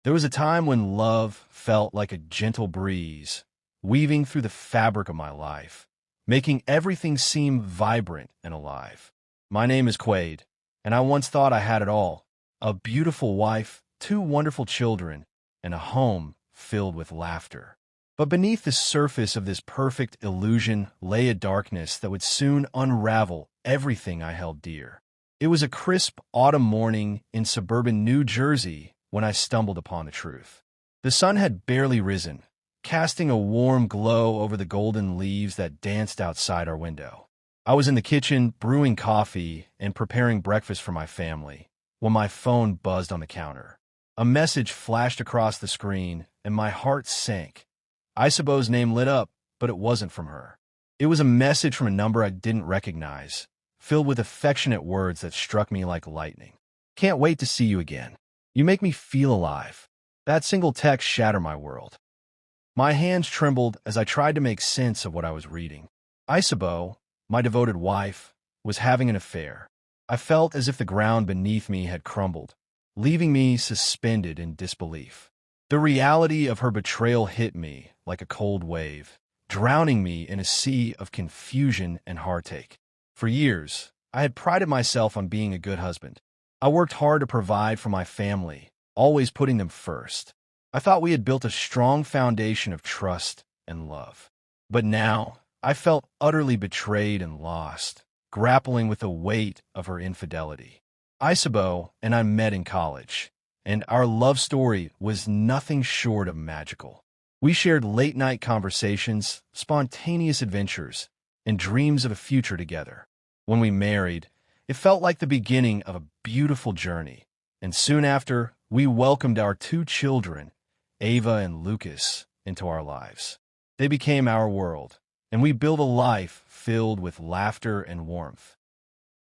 There was a time when love felt like a gentle breeze, weaving through the fabric of my life, making everything seem vibrant and alive. My name is Quade, and I once thought I had it all: a beautiful wife, two wonderful children, and a home filled with laughter. But beneath the surface of this perfect illusion lay a darkness that would soon unravel everything I held dear. It was a crisp autumn morning in suburban New Jersey when I stumbled upon the truth. The sun had barely risen, casting a warm glow over the golden leaves that danced outside our window. I was in the kitchen brewing coffee and preparing breakfast for my family when my phone buzzed on the counter. A message flashed across the screen, and my heart sank. Isabeau's name lit up, but it wasn't from her. It was a message from a number I didn't recognize, filled with affectionate words that struck me like lightning. "Can't wait to see you again. You make me feel alive." That single text shattered my world. My hands trembled as I tried to make sense of what I was reading. Isabeau, my devoted wife, was having an affair. I felt as if the ground beneath me had crumbled, leaving me suspended in disbelief. The reality of her betrayal hit me like a cold wave, drowning me in a sea of confusion and heartache. For years, I had prided myself on being a good husband. I worked hard to provide for my family, always putting them first. I thought we had built a strong foundation of trust and love. But now, I felt utterly betrayed and lost, grappling with the weight of her infidelity. Isabeau and I met in college, and our love story was nothing short of magical. We shared late-night conversations, spontaneous adventures, and dreams of a future together. When we married, it felt like the beginning of a beautiful journey, and soon after, we welcomed our two children, Ava and Lucas, into our lives. They became our world, and we built a life filled with laughter and warmth.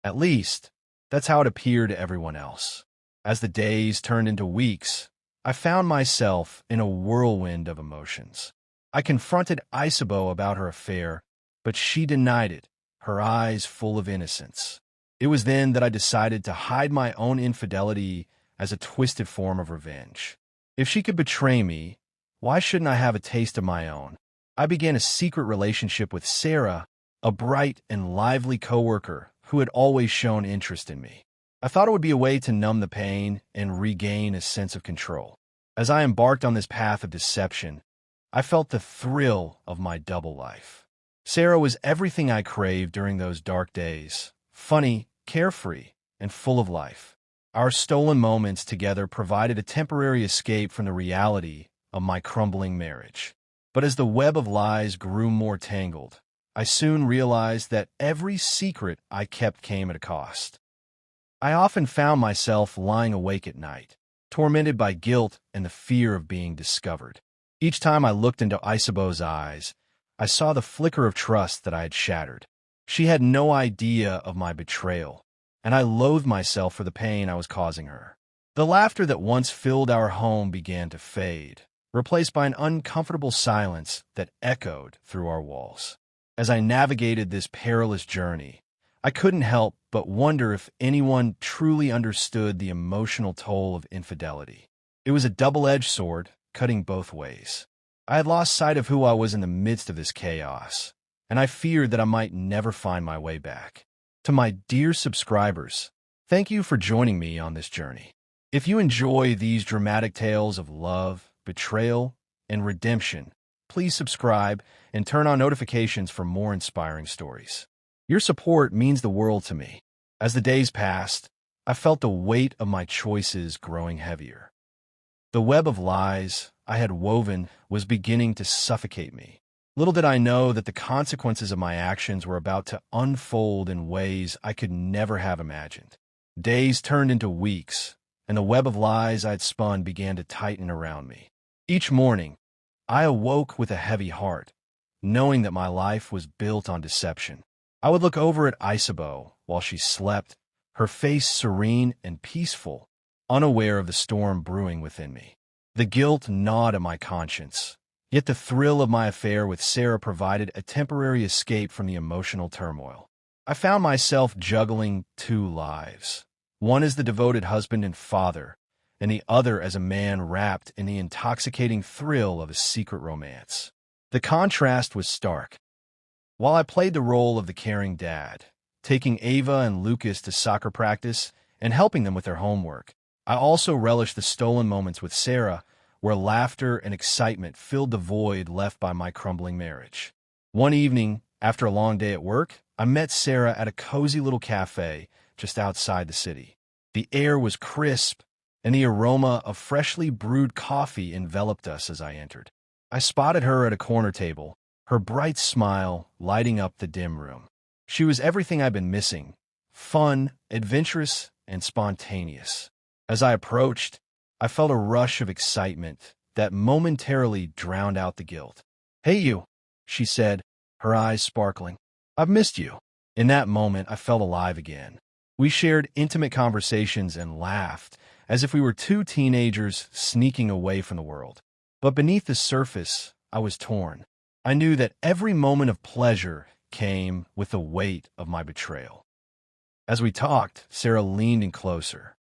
At least, that's how it appeared to everyone else. As the days turned into weeks, I found myself in a whirlwind of emotions. I confronted Isabeau about her affair, but she denied it, her eyes full of innocence. It was then that I decided to hide my own infidelity as a twisted form of revenge. If she could betray me, why shouldn't I have a taste of my own? I began a secret relationship with Sarah, a bright and lively coworker who had always shown interest in me. I thought it would be a way to numb the pain and regain a sense of control. As I embarked on this path of deception, I felt the thrill of my double life. Sarah was everything I craved during those dark days: funny, carefree, and full of life. Our stolen moments together provided a temporary escape from the reality of my crumbling marriage. But as the web of lies grew more tangled, I soon realized that every secret I kept came at a cost. I often found myself lying awake at night, tormented by guilt and the fear of being discovered. Each time I looked into Isabeau's eyes, I saw the flicker of trust that I had shattered. She had no idea of my betrayal, and I loathed myself for the pain I was causing her. The laughter that once filled our home began to fade, replaced by an uncomfortable silence that echoed through our walls. As I navigated this perilous journey, I couldn't help but wonder if anyone truly understood the emotional toll of infidelity. It was a double-edged sword, cutting both ways. I had lost sight of who I was in the midst of this chaos, and I feared that I might never find my way back. To my dear subscribers, thank you for joining me on this journey. If you enjoy these dramatic tales of love, betrayal, and redemption, please subscribe and turn on notifications for more inspiring stories. Your support means the world to me. As the days passed, I felt the weight of my choices growing heavier. The web of lies I had woven was beginning to suffocate me. Little did I know that the consequences of my actions were about to unfold in ways I could never have imagined. Days turned into weeks, and the web of lies I had spun began to tighten around me. Each morning, I awoke with a heavy heart, knowing that my life was built on deception. I would look over at Isabeau while she slept, her face serene and peaceful, unaware of the storm brewing within me. The guilt gnawed at my conscience, yet the thrill of my affair with Sarah provided a temporary escape from the emotional turmoil. I found myself juggling two lives. One as the devoted husband and father, and the other as a man wrapped in the intoxicating thrill of a secret romance. The contrast was stark. While I played the role of the caring dad, taking Ava and Lucas to soccer practice and helping them with their homework, I also relished the stolen moments with Sarah, where laughter and excitement filled the void left by my crumbling marriage. One evening, after a long day at work, I met Sarah at a cozy little cafe just outside the city. The air was crisp, and the aroma of freshly brewed coffee enveloped us as I entered. I spotted her at a corner table, her bright smile lighting up the dim room. She was everything I'd been missing: fun, adventurous, and spontaneous. As I approached, I felt a rush of excitement that momentarily drowned out the guilt. "Hey, you," she said, her eyes sparkling. "I've missed you." In that moment, I felt alive again. We shared intimate conversations and laughed as if we were two teenagers sneaking away from the world. But beneath the surface, I was torn. I knew that every moment of pleasure came with the weight of my betrayal. As we talked, Sarah leaned in closer.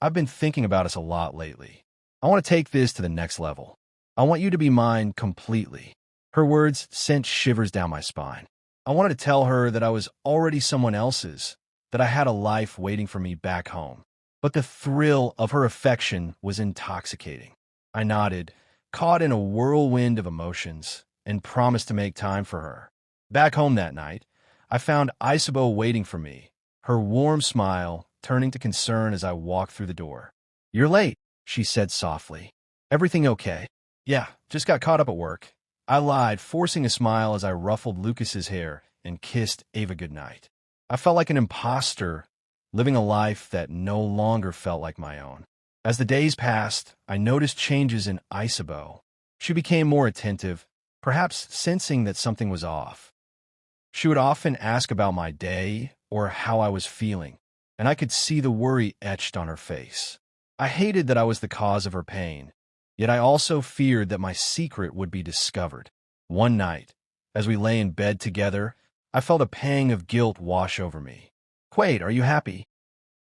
I've been thinking about us a lot lately. I want to take this to the next level. I want you to be mine completely. Her words sent shivers down my spine. I wanted to tell her that I was already someone else's, that I had a life waiting for me back home. But the thrill of her affection was intoxicating. I nodded, caught in a whirlwind of emotions, and promised to make time for her. Back home that night, I found Isabeau waiting for me, her warm smile turning to concern as I walked through the door. "You're late," she said softly. "Everything okay?" "Yeah, just got caught up at work." I lied, forcing a smile as I ruffled Lucas's hair and kissed Ava goodnight. I felt like an imposter, living a life that no longer felt like my own. As the days passed, I noticed changes in Isabeau. She became more attentive, perhaps sensing that something was off. She would often ask about my day or how I was feeling, and I could see the worry etched on her face. I hated that I was the cause of her pain, yet I also feared that my secret would be discovered. One night, as we lay in bed together, I felt a pang of guilt wash over me. "Quade, are you happy?"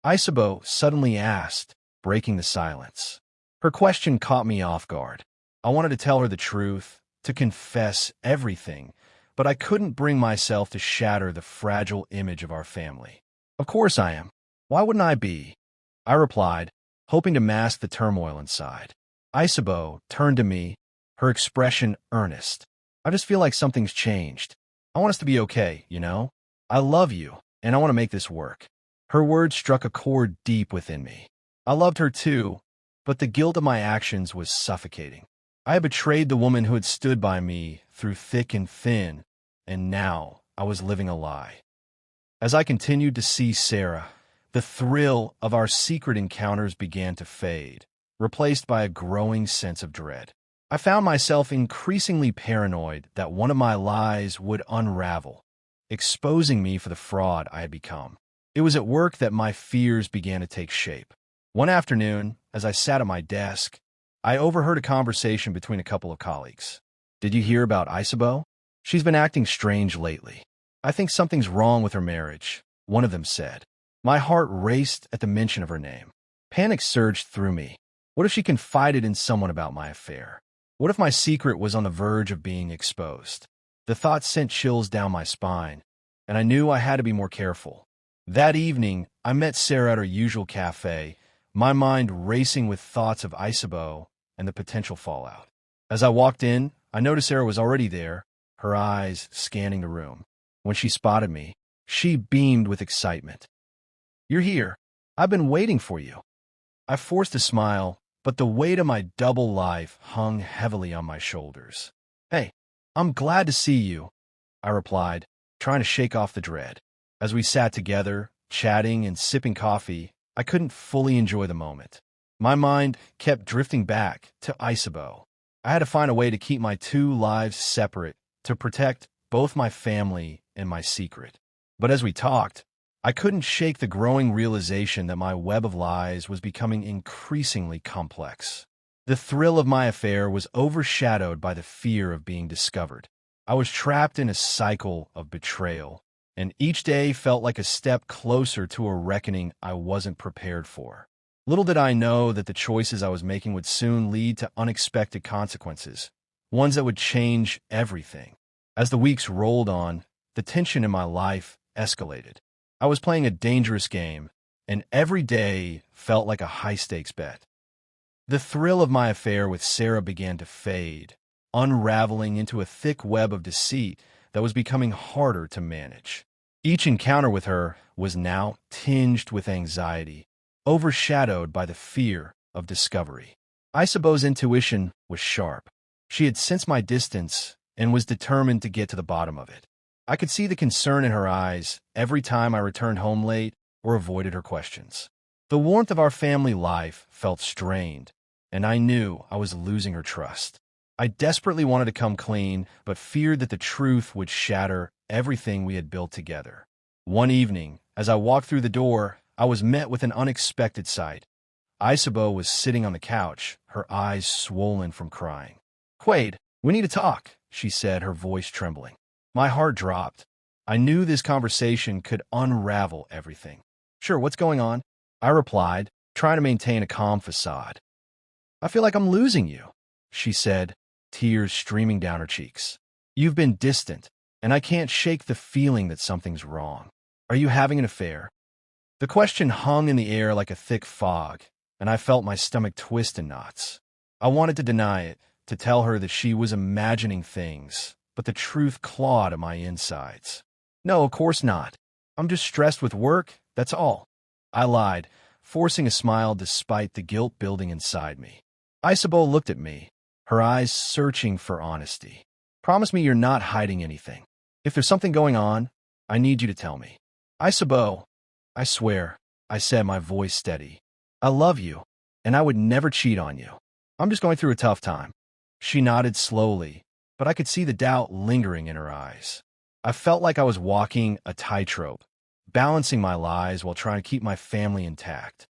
Isabeau suddenly asked, breaking the silence. Her question caught me off guard. I wanted to tell her the truth, to confess everything, but I couldn't bring myself to shatter the fragile image of our family. "Of course I am. Why wouldn't I be?" I replied, hoping to mask the turmoil inside. Isabeau turned to me, her expression earnest. "I just feel like something's changed. I want us to be okay, I love you, and I want to make this work." Her words struck a chord deep within me. I loved her too, but the guilt of my actions was suffocating. I had betrayed the woman who had stood by me through thick and thin, and now I was living a lie. As I continued to see Sarah, the thrill of our secret encounters began to fade, replaced by a growing sense of dread. I found myself increasingly paranoid that one of my lies would unravel, exposing me for the fraud I had become. It was at work that my fears began to take shape. One afternoon, as I sat at my desk, I overheard a conversation between a couple of colleagues. "Did you hear about Isabeau? She's been acting strange lately. I think something's wrong with her marriage," one of them said. My heart raced at the mention of her name. Panic surged through me. What if she confided in someone about my affair? What if my secret was on the verge of being exposed? The thought sent chills down my spine, and I knew I had to be more careful. That evening, I met Sarah at her usual cafe, my mind racing with thoughts of Isabeau and the potential fallout. As I walked in, I noticed Sarah was already there, her eyes scanning the room. When she spotted me, she beamed with excitement. "You're here. I've been waiting for you." I forced a smile, but the weight of my double life hung heavily on my shoulders. "Hey, I'm glad to see you," I replied, trying to shake off the dread. As we sat together, chatting and sipping coffee, I couldn't fully enjoy the moment. My mind kept drifting back to Isabeau. I had to find a way to keep my two lives separate, to protect both my family and my secret. But as we talked, I couldn't shake the growing realization that my web of lies was becoming increasingly complex. The thrill of my affair was overshadowed by the fear of being discovered. I was trapped in a cycle of betrayal, and each day felt like a step closer to a reckoning I wasn't prepared for. Little did I know that the choices I was making would soon lead to unexpected consequences, ones that would change everything. As the weeks rolled on, the tension in my life escalated. I was playing a dangerous game, and every day felt like a high-stakes bet. The thrill of my affair with Sarah began to fade, unraveling into a thick web of deceit that was becoming harder to manage. Each encounter with her was now tinged with anxiety, overshadowed by the fear of discovery. Isabeau's intuition was sharp. She had sensed my distance and was determined to get to the bottom of it. I could see the concern in her eyes every time I returned home late or avoided her questions. The warmth of our family life felt strained, and I knew I was losing her trust. I desperately wanted to come clean, but feared that the truth would shatter everything we had built together. One evening, as I walked through the door, I was met with an unexpected sight. Isabeau was sitting on the couch, her eyes swollen from crying. "Quade, we need to talk," she said, her voice trembling. My heart dropped. I knew this conversation could unravel everything. "Sure, what's going on?" I replied, trying to maintain a calm facade. "I feel like I'm losing you," she said, tears streaming down her cheeks. "You've been distant, and I can't shake the feeling that something's wrong. Are you having an affair?" The question hung in the air like a thick fog, and I felt my stomach twist in knots. I wanted to deny it, to tell her that she was imagining things, but the truth clawed at my insides. "No, of course not. I'm just stressed with work, that's all," I lied, forcing a smile despite the guilt building inside me. Isabeau looked at me, her eyes searching for honesty. "Promise me you're not hiding anything. If there's something going on, I need you to tell me." "Isabeau, I swear," I said, my voice steady. "I love you, and I would never cheat on you. I'm just going through a tough time." She nodded slowly, but I could see the doubt lingering in her eyes. I felt like I was walking a tightrope, balancing my lies while trying to keep my family intact.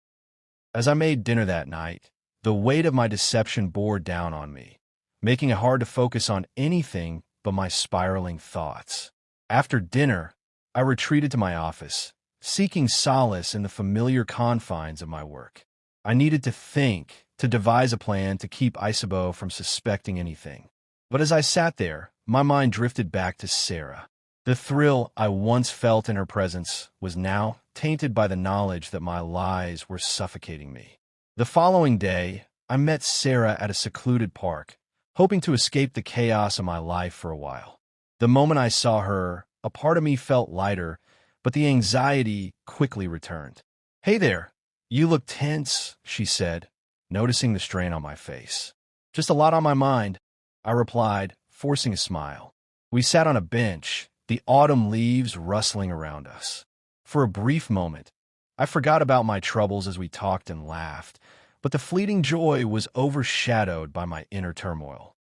As I made dinner that night, the weight of my deception bore down on me, making it hard to focus on anything but my spiraling thoughts. After dinner, I retreated to my office, seeking solace in the familiar confines of my work. I needed to think, to devise a plan to keep Isabeau from suspecting anything. But as I sat there, my mind drifted back to Sarah. The thrill I once felt in her presence was now tainted by the knowledge that my lies were suffocating me. The following day, I met Sarah at a secluded park, hoping to escape the chaos of my life for a while. The moment I saw her, a part of me felt lighter, but the anxiety quickly returned. "Hey there, you look tense," she said, noticing the strain on my face. "Just a lot on my mind," I replied, forcing a smile. We sat on a bench, the autumn leaves rustling around us. For a brief moment, I forgot about my troubles as we talked and laughed, but the fleeting joy was overshadowed by my inner turmoil.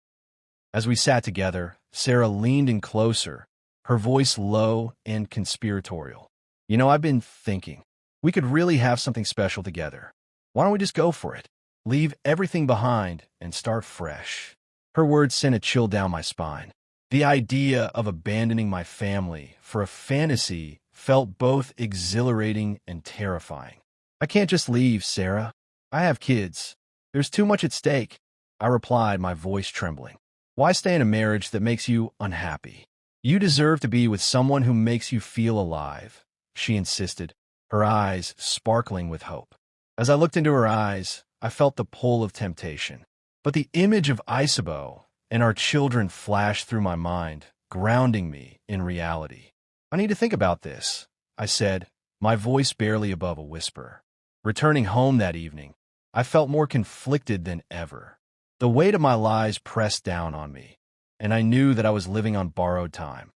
As we sat together, Sarah leaned in closer, her voice low and conspiratorial. "You know, I've been thinking, we could really have something special together. Why don't we just go for it? Leave everything behind and start fresh." Her words sent a chill down my spine. The idea of abandoning my family for a fantasy felt both exhilarating and terrifying. "I can't just leave, Sarah. I have kids. There's too much at stake," I replied, my voice trembling. "Why stay in a marriage that makes you unhappy? You deserve to be with someone who makes you feel alive," she insisted, her eyes sparkling with hope. As I looked into her eyes, I felt the pull of temptation. But the image of Isabeau and our children flashed through my mind, grounding me in reality. "I need to think about this," I said, my voice barely above a whisper. Returning home that evening, I felt more conflicted than ever. The weight of my lies pressed down on me, and I knew that I was living on borrowed time.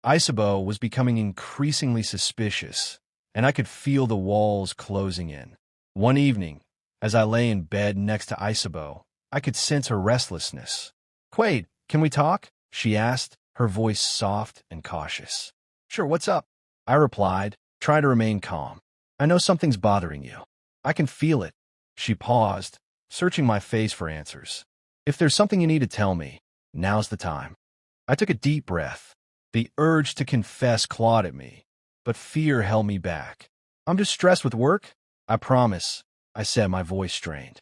Isabeau was becoming increasingly suspicious, and I could feel the walls closing in. One evening, as I lay in bed next to Isabeau, I could sense her restlessness. "Quade, can we talk?" she asked, her voice soft and cautious. "Sure, what's up?" I replied, trying to remain calm. "I know something's bothering you. I can feel it." She paused, searching my face for answers. "If there's something you need to tell me, now's the time." I took a deep breath. The urge to confess clawed at me, but fear held me back. "I'm just stressed with work, I promise," I said, my voice strained.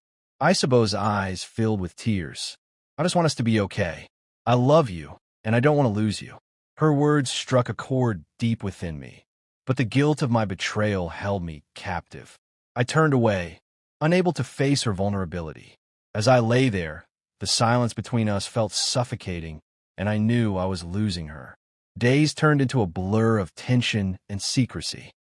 Isabeau's eyes filled with tears. I just want us to be okay. I love you, and I don't want to lose you. Her words struck a chord deep within me, but the guilt of my betrayal held me captive. I turned away, unable to face her vulnerability. As I lay there, the silence between us felt suffocating, and I knew I was losing her. Days turned into a blur of tension and secrecy.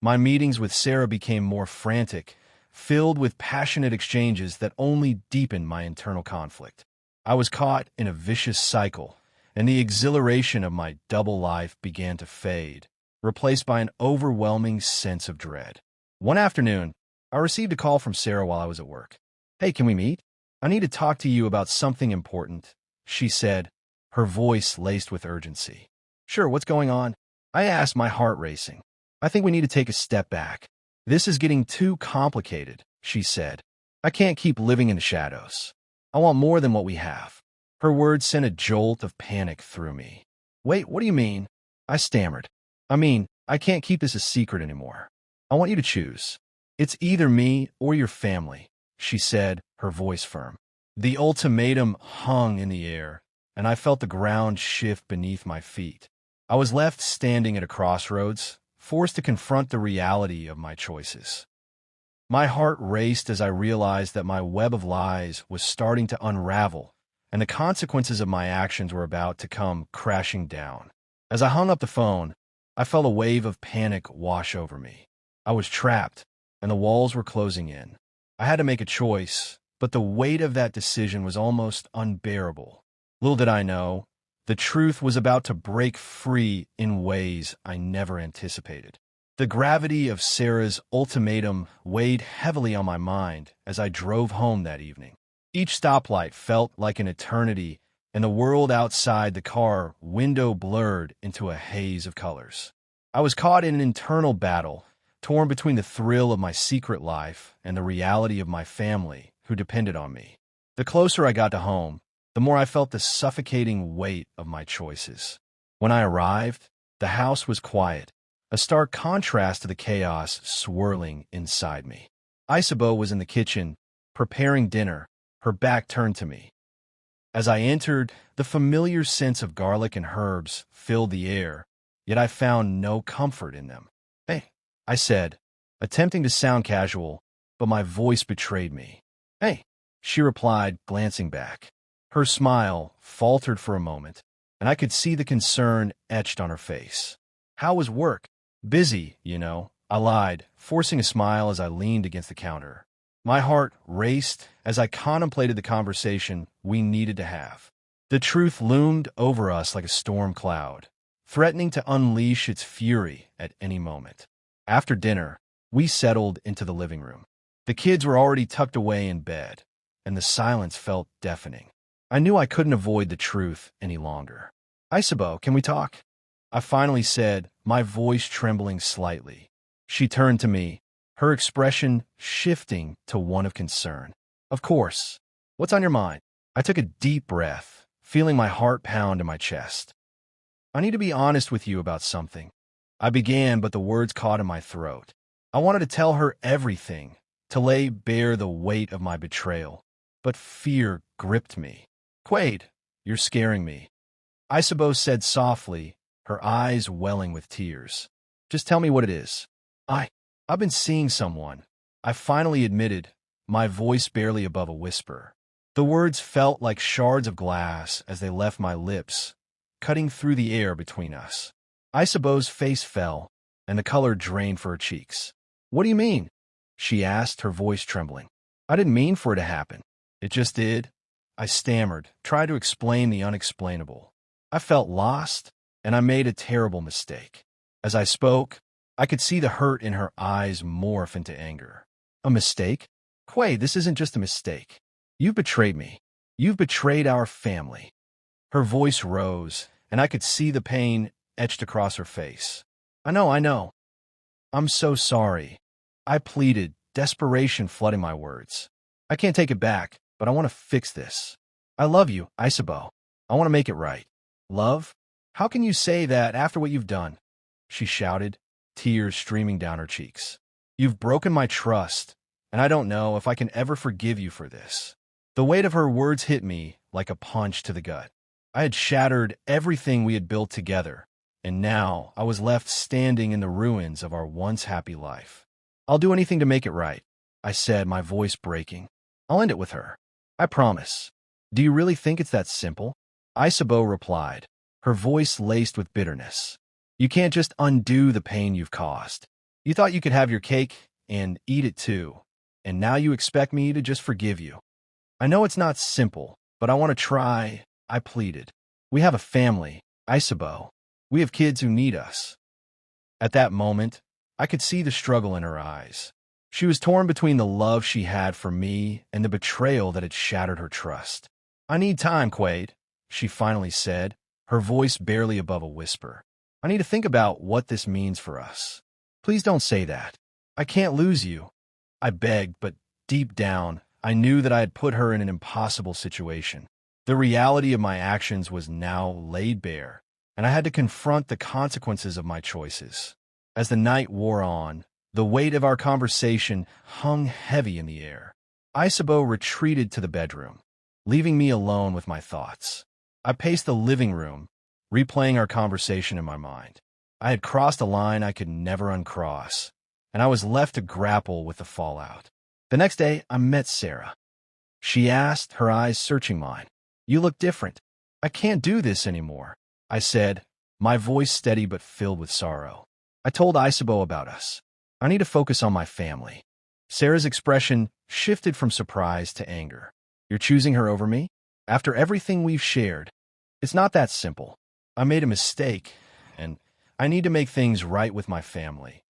My meetings with Sarah became more frantic, filled with passionate exchanges that only deepened my internal conflict. I was caught in a vicious cycle, and the exhilaration of my double life began to fade, replaced by an overwhelming sense of dread. One afternoon, I received a call from Sarah while I was at work. "Hey, can we meet? I need to talk to you about something important," she said, her voice laced with urgency. "Sure, what's going on?" I asked, my heart racing. "I think we need to take a step back. This is getting too complicated," she said. "I can't keep living in the shadows. I want more than what we have." Her words sent a jolt of panic through me. "Wait, what do you mean?" I stammered. "I mean, I can't keep this a secret anymore. I want you to choose. It's either me or your family," she said, her voice firm. The ultimatum hung in the air, and I felt the ground shift beneath my feet. I was left standing at a crossroads, forced to confront the reality of my choices. My heart raced as I realized that my web of lies was starting to unravel, and the consequences of my actions were about to come crashing down. As I hung up the phone, I felt a wave of panic wash over me. I was trapped, and the walls were closing in. I had to make a choice, but the weight of that decision was almost unbearable. Little did I know, the truth was about to break free in ways I never anticipated. The gravity of Sarah's ultimatum weighed heavily on my mind as I drove home that evening. Each stoplight felt like an eternity, and the world outside the car window blurred into a haze of colors. I was caught in an internal battle, torn between the thrill of my secret life and the reality of my family who depended on me. The closer I got to home, the more I felt the suffocating weight of my choices. When I arrived, the house was quiet, a stark contrast to the chaos swirling inside me. Isabeau was in the kitchen, preparing dinner, her back turned to me. As I entered, the familiar sense of garlic and herbs filled the air, yet I found no comfort in them. "Hey," I said, attempting to sound casual, but my voice betrayed me. "Hey," she replied, glancing back. Her smile faltered for a moment, and I could see the concern etched on her face. "How was work?" "Busy, you know," I lied, forcing a smile as I leaned against the counter. My heart raced as I contemplated the conversation we needed to have. The truth loomed over us like a storm cloud, threatening to unleash its fury at any moment. After dinner, we settled into the living room. The kids were already tucked away in bed, and the silence felt deafening. I knew I couldn't avoid the truth any longer. "Isabeau, can we talk?" I finally said, my voice trembling slightly. She turned to me, her expression shifting to one of concern. "Of course. What's on your mind?" I took a deep breath, feeling my heart pound in my chest. "I need to be honest with you about something." I began, but the words caught in my throat. I wanted to tell her everything, to lay bare the weight of my betrayal, but fear gripped me. "Quade, you're scaring me," Isabeau said softly, her eyes welling with tears. "Just tell me what it is." I've been seeing someone," I finally admitted, my voice barely above a whisper. The words felt like shards of glass as they left my lips, cutting through the air between us. Isabeau's face fell, and the color drained for her cheeks. "What do you mean?" she asked, her voice trembling. "I didn't mean for it to happen. It just did." I stammered, tried to explain the unexplainable. I felt lost, and I made a terrible mistake. As I spoke, I could see the hurt in her eyes morph into anger. "A mistake? Quade, this isn't just a mistake. You've betrayed me. You've betrayed our family." Her voice rose, and I could see the pain etched across her face. I know. I'm so sorry," I pleaded, desperation flooding my words. "I can't take it back, but I want to fix this. I love you, Isabeau. I want to make it right." "Love? How can you say that after what you've done?" she shouted, tears streaming down her cheeks. "You've broken my trust, and I don't know if I can ever forgive you for this." The weight of her words hit me like a punch to the gut. I had shattered everything we had built together, and now I was left standing in the ruins of our once happy life. "I'll do anything to make it right," I said, my voice breaking. "I'll end it with her. I promise." "Do you really think it's that simple?" Isabeau replied, her voice laced with bitterness. "You can't just undo the pain you've caused. You thought you could have your cake and eat it too, and now you expect me to just forgive you." "I know it's not simple, but I want to try," I pleaded. "We have a family, Isabeau. We have kids who need us." At that moment, I could see the struggle in her eyes. She was torn between the love she had for me and the betrayal that had shattered her trust. "I need time, Quade," she finally said, her voice barely above a whisper. "I need to think about what this means for us." "Please don't say that. I can't lose you," I begged, but deep down, I knew that I had put her in an impossible situation. The reality of my actions was now laid bare, and I had to confront the consequences of my choices. As the night wore on, the weight of our conversation hung heavy in the air. Isabeau retreated to the bedroom, leaving me alone with my thoughts. I paced the living room, replaying our conversation in my mind. I had crossed a line I could never uncross, and I was left to grapple with the fallout. The next day, I met Sarah. She asked, her eyes searching mine. "You look different." "I can't do this anymore," I said, my voice steady but filled with sorrow. "I told Isabeau about us. I need to focus on my family." Sarah's expression shifted from surprise to anger. "You're choosing her over me? After everything we've shared?" "It's not that simple. I made a mistake, and I need to make things right with my family,"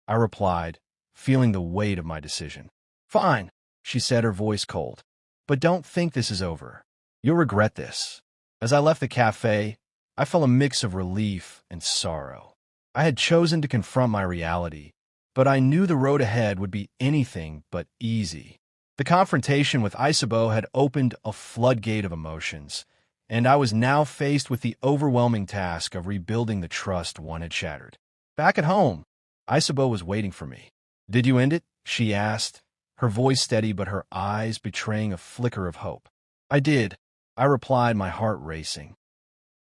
I replied, feeling the weight of my decision. "Fine," she said, her voice cold. "But don't think this is over. You'll regret this." As I left the cafe, I felt a mix of relief and sorrow. I had chosen to confront my reality, but I knew the road ahead would be anything but easy. The confrontation with Isabeau had opened a floodgate of emotions, and I was now faced with the overwhelming task of rebuilding the trust one had shattered. Back at home, Isabeau was waiting for me. "Did you end it?" she asked, her voice steady but her eyes betraying a flicker of hope. "I did," I replied, my heart racing.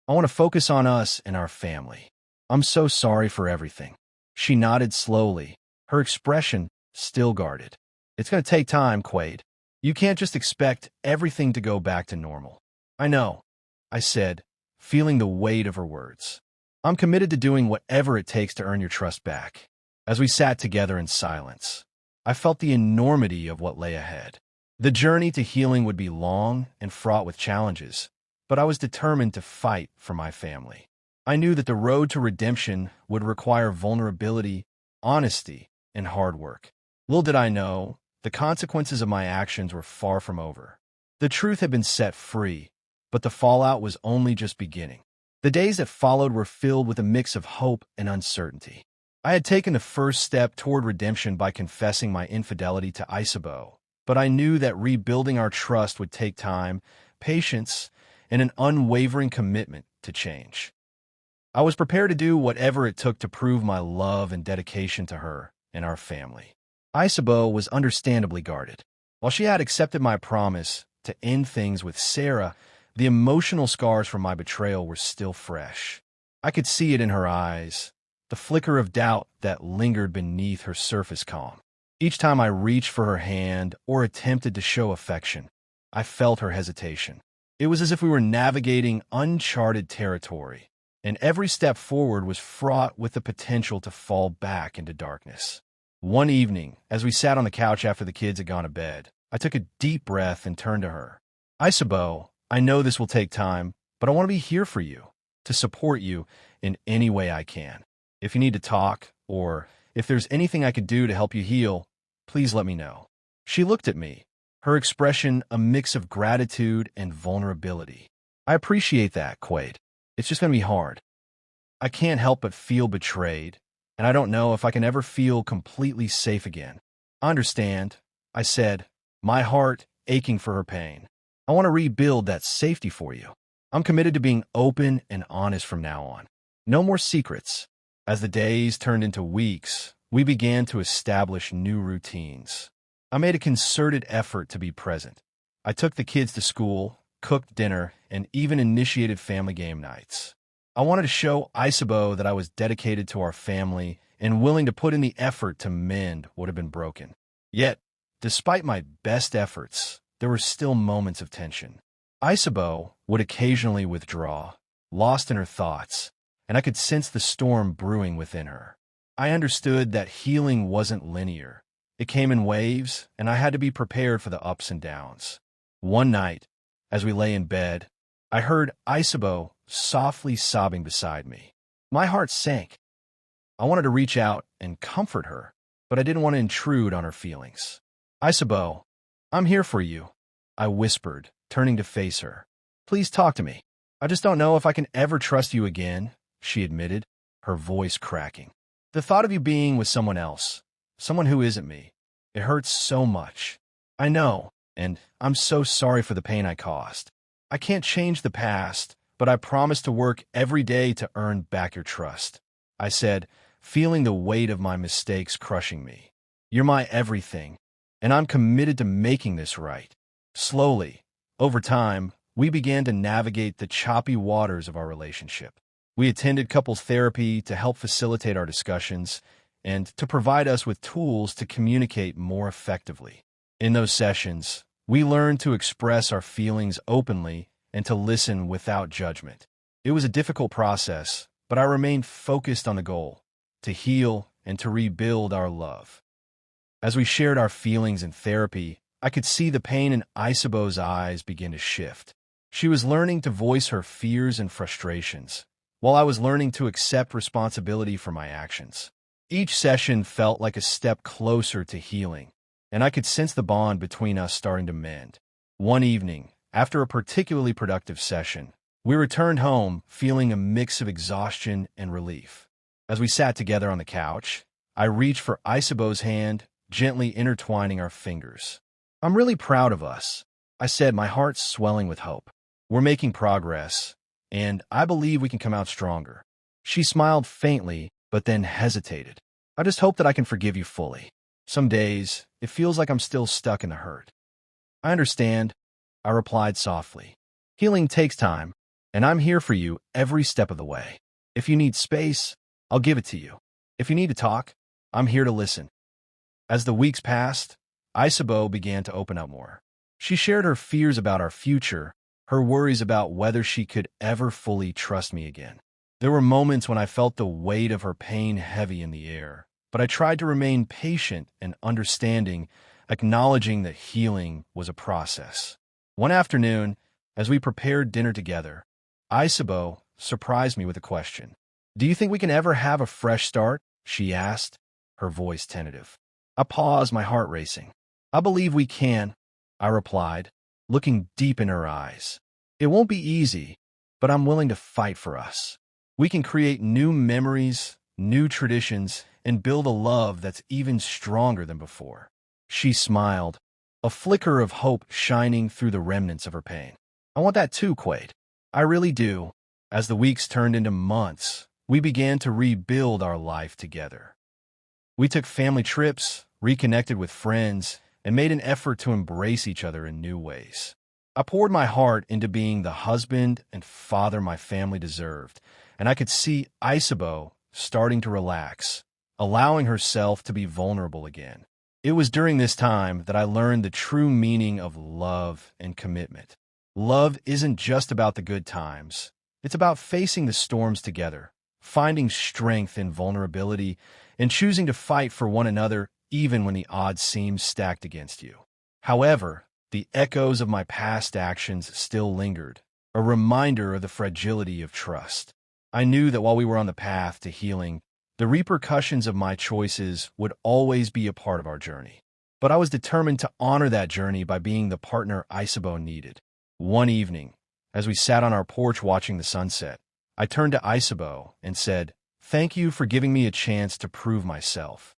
"I want to focus on us and our family. I'm so sorry for everything." She nodded slowly, her expression still guarded. "It's going to take time, Quade. You can't just expect everything to go back to normal." "I know," I said, feeling the weight of her words. "I'm committed to doing whatever it takes to earn your trust back." As we sat together in silence, I felt the enormity of what lay ahead. The journey to healing would be long and fraught with challenges, but I was determined to fight for my family. I knew that the road to redemption would require vulnerability, honesty, and hard work. Little did I know, the consequences of my actions were far from over. The truth had been set free, but the fallout was only just beginning. The days that followed were filled with a mix of hope and uncertainty. I had taken the first step toward redemption by confessing my infidelity to Isabeau, but I knew that rebuilding our trust would take time, patience, and an unwavering commitment to change. I was prepared to do whatever it took to prove my love and dedication to her and our family. Isabeau was understandably guarded. While she had accepted my promise to end things with Sarah, the emotional scars from my betrayal were still fresh. I could see it in her eyes, the flicker of doubt that lingered beneath her surface calm. Each time I reached for her hand or attempted to show affection, I felt her hesitation. It was as if we were navigating uncharted territory, and every step forward was fraught with the potential to fall back into darkness. One evening, as we sat on the couch after the kids had gone to bed, I took a deep breath and turned to her. "Isabeau, I know this will take time, but I want to be here for you, to support you in any way I can. If you need to talk, or if there's anything I could do to help you heal, please let me know." She looked at me, her expression a mix of gratitude and vulnerability. "I appreciate that, Quade. It's just going to be hard. I can't help but feel betrayed, and I don't know if I can ever feel completely safe again." "I understand," I said, my heart aching for her pain. "I want to rebuild that safety for you. I'm committed to being open and honest from now on. No more secrets." As the days turned into weeks, we began to establish new routines. I made a concerted effort to be present. I took the kids to school, cooked dinner, and even initiated family game nights. I wanted to show Isabeau that I was dedicated to our family and willing to put in the effort to mend what had been broken. Yet, despite my best efforts, there were still moments of tension. Isabeau would occasionally withdraw, lost in her thoughts, and I could sense the storm brewing within her. I understood that healing wasn't linear. It came in waves, and I had to be prepared for the ups and downs. One night, as we lay in bed, I heard Isabeau softly sobbing beside me. My heart sank. I wanted to reach out and comfort her, but I didn't want to intrude on her feelings. Isabeau, I'm here for you, I whispered, turning to face her. Please talk to me. I just don't know if I can ever trust you again, she admitted, her voice cracking. The thought of you being with someone else, someone who isn't me, it hurts so much. I know, and I'm so sorry for the pain I caused. I can't change the past, but I promise to work every day to earn back your trust, I said, feeling the weight of my mistakes crushing me. You're my everything, and I'm committed to making this right. Slowly, over time, we began to navigate the choppy waters of our relationship. We attended couples therapy to help facilitate our discussions and to provide us with tools to communicate more effectively. In those sessions, we learned to express our feelings openly and to listen without judgment. It was a difficult process, but I remained focused on the goal, to heal and to rebuild our love. As we shared our feelings in therapy, I could see the pain in Isabeau's eyes begin to shift. She was learning to voice her fears and frustrations, while I was learning to accept responsibility for my actions. Each session felt like a step closer to healing, and I could sense the bond between us starting to mend. One evening, after a particularly productive session, we returned home feeling a mix of exhaustion and relief. As we sat together on the couch, I reached for Isabeau's hand, gently intertwining our fingers. I'm really proud of us, I said, my heart swelling with hope. We're making progress, and I believe we can come out stronger. She smiled faintly, but then hesitated. I just hope that I can forgive you fully. Some days, it feels like I'm still stuck in the hurt. I understand, I replied softly. Healing takes time, and I'm here for you every step of the way. If you need space, I'll give it to you. If you need to talk, I'm here to listen. As the weeks passed, Isabeau began to open up more. She shared her fears about our future, her worries about whether she could ever fully trust me again. There were moments when I felt the weight of her pain heavy in the air, but I tried to remain patient and understanding, acknowledging that healing was a process. One afternoon, as we prepared dinner together, Isabeau surprised me with a question. Do you think we can ever have a fresh start? She asked, her voice tentative. I paused, my heart racing. I believe we can, I replied, looking deep in her eyes. It won't be easy, but I'm willing to fight for us. We can create new memories, new traditions, and build a love that's even stronger than before. She smiled, a flicker of hope shining through the remnants of her pain. I want that too, Quade. I really do. As the weeks turned into months, we began to rebuild our life together. We took family trips, reconnected with friends, and made an effort to embrace each other in new ways. I poured my heart into being the husband and father my family deserved, and I could see Isabeau starting to relax, allowing herself to be vulnerable again. It was during this time that I learned the true meaning of love and commitment. Love isn't just about the good times. It's about facing the storms together, finding strength in vulnerability, and choosing to fight for one another even when the odds seem stacked against you. However, the echoes of my past actions still lingered, a reminder of the fragility of trust. I knew that while we were on the path to healing, the repercussions of my choices would always be a part of our journey. But I was determined to honor that journey by being the partner Isabeau needed. One evening, as we sat on our porch watching the sunset, I turned to Isabeau and said, "Thank you for giving me a chance to prove myself.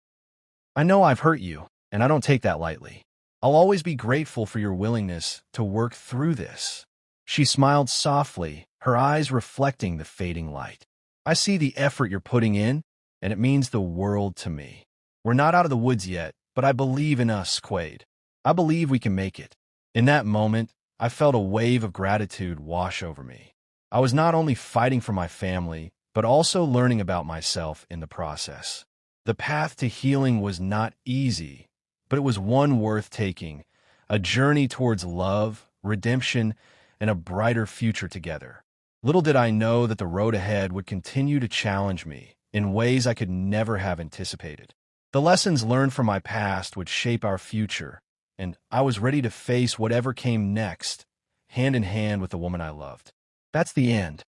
I know I've hurt you, and I don't take that lightly. I'll always be grateful for your willingness to work through this." She smiled softly, her eyes reflecting the fading light. "I see the effort you're putting in, and it means the world to me. We're not out of the woods yet, but I believe in us, Quade. I believe we can make it." In that moment, I felt a wave of gratitude wash over me. I was not only fighting for my family, but also learning about myself in the process. The path to healing was not easy, but it was one worth taking, a journey towards love, redemption, and a brighter future together. Little did I know that the road ahead would continue to challenge me in ways I could never have anticipated. The lessons learned from my past would shape our future, and I was ready to face whatever came next, hand in hand with the woman I loved. That's the end.